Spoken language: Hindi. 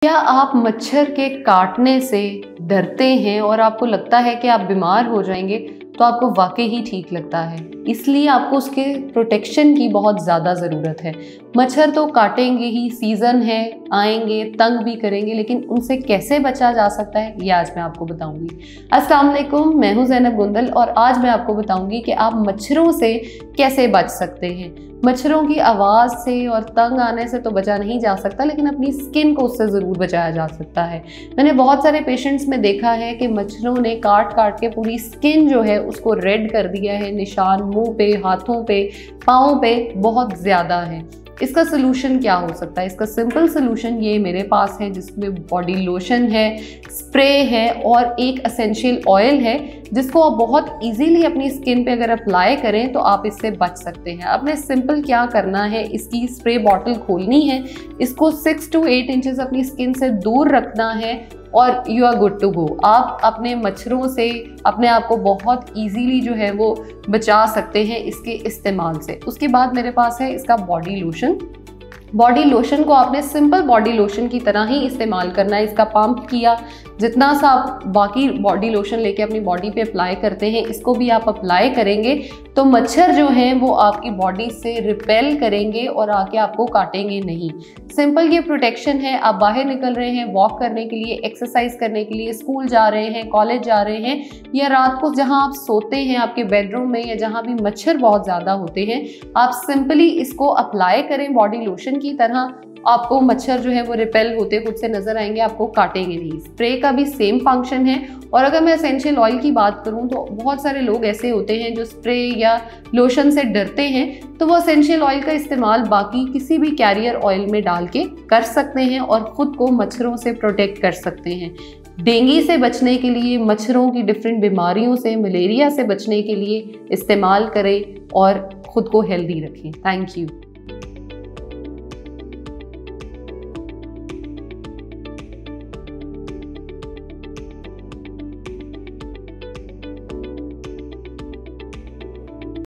क्या आप मच्छर के काटने से डरते हैं और आपको लगता है कि आप बीमार हो जाएंगे? तो आपको वाकई ही ठीक लगता है, इसलिए आपको उसके प्रोटेक्शन की बहुत ज़्यादा ज़रूरत है। मच्छर तो काटेंगे ही, सीज़न है, आएंगे, तंग भी करेंगे, लेकिन उनसे कैसे बचा जा सकता है ये आज मैं आपको बताऊंगी। अस्सलाम वालेकुम, मैं हूं ज़ैनब गुंदल और आज मैं आपको बताऊंगी कि आप मच्छरों से कैसे बच सकते हैं। मच्छरों की आवाज़ से और तंग आने से तो बचा नहीं जा सकता, लेकिन अपनी स्किन को उससे ज़रूर बचाया जा सकता है। मैंने बहुत सारे पेशेंट्स में देखा है कि मच्छरों ने काट काट के पूरी स्किन जो है उसको रेड कर दिया है, निशान मुंह पे, हाथों पे, पाँव पे बहुत ज़्यादा है। इसका सोल्यूशन क्या हो सकता है? इसका सिंपल सोल्यूशन ये मेरे पास है, जिसमें बॉडी लोशन है, स्प्रे है और एक एसेंशियल ऑयल है, जिसको आप बहुत इजीली अपनी स्किन पे अगर अप्लाई करें तो आप इससे बच सकते हैं। आपने सिंपल क्या करना है, इसकी स्प्रे बॉटल खोलनी है, इसको 6 to 8 इंचेस अपनी स्किन से दूर रखना है और you are good to go. आप अपने मच्छरों से अपने आप को बहुत इजीली जो है वो बचा सकते हैं इसके इस्तेमाल से। उसके बाद मेरे पास है इसका बॉडी लोशन। बॉडी लोशन को आपने सिंपल बॉडी लोशन की तरह ही इस्तेमाल करना है। इसका पंप किया, जितना सा आप बाकी बॉडी लोशन लेके अपनी बॉडी पे अप्लाई करते हैं, इसको भी आप अप्लाई करेंगे तो मच्छर जो हैं वो आपकी बॉडी से रिपेल करेंगे और आके आपको काटेंगे नहीं। सिंपल ये प्रोटेक्शन है। आप बाहर निकल रहे हैं वॉक करने के लिए, एक्सरसाइज करने के लिए, स्कूल जा रहे हैं, कॉलेज जा रहे हैं, या रात को जहां आप सोते हैं आपके बेडरूम में या जहां भी मच्छर बहुत ज़्यादा होते हैं, आप सिंपली इसको अप्लाई करें बॉडी लोशन की तरह। आपको मच्छर जो है वो रिपेल होते खुद से नजर आएंगे, आपको काटेंगे नहीं। स्प्रे का भी सेम फंक्शन है। और अगर मैं एसेंशियल ऑयल की बात करूं तो बहुत सारे लोग ऐसे होते हैं जो स्प्रे या लोशन से डरते हैं, तो वो एसेंशियल ऑयल का इस्तेमाल बाकी किसी भी कैरियर ऑयल में डाल के कर सकते हैं और ख़ुद को मच्छरों से प्रोटेक्ट कर सकते हैं। डेंगू से बचने के लिए, मच्छरों की डिफरेंट बीमारियों से, मलेरिया से बचने के लिए इस्तेमाल करें और ख़ुद को हेल्दी रखें। Thank you.